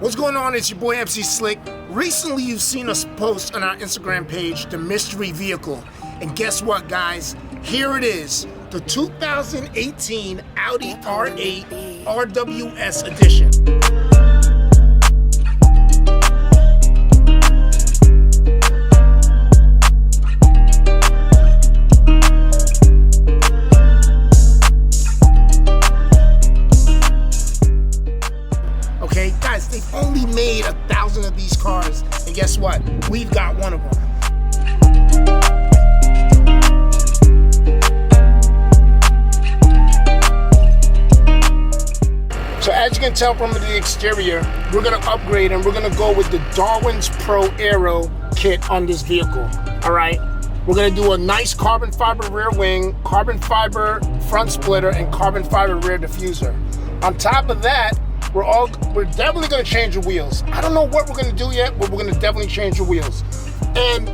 What's going on? It's your boy MC Slick. Recently you've seen us post on our Instagram page the mystery vehicle. And guess what, guys? Here it is, the 2018 Audi R8 RWS Edition. Okay, guys, they've only made 1,000 of these cars, and guess what? We've got one of them. So as you can tell from the exterior, we're gonna upgrade and we're gonna go with the Darwin's Pro Aero kit on this vehicle. All right, we're gonna do a nice carbon fiber rear wing, carbon fiber front splitter, and carbon fiber rear diffuser. On top of that, we're definitely gonna change the wheels. I don't know what we're gonna do yet, but we're gonna definitely change the wheels. And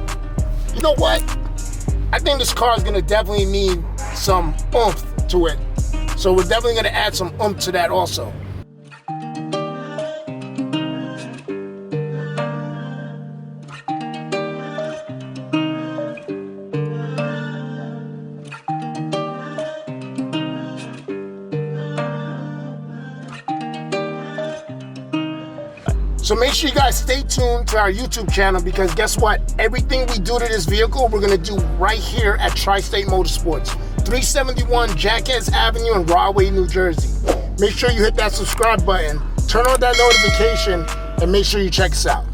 you know what? I think this car is gonna definitely need some oomph to it. So we're definitely gonna add some oomph to that also. So make sure you guys stay tuned to our YouTube channel, because guess what? Everything we do to this vehicle, we're gonna do right here at Tri-State Motorsports, 371 Jaques Avenue in Rahway, New Jersey. Make sure you hit that subscribe button, turn on that notification, and make sure you check us out.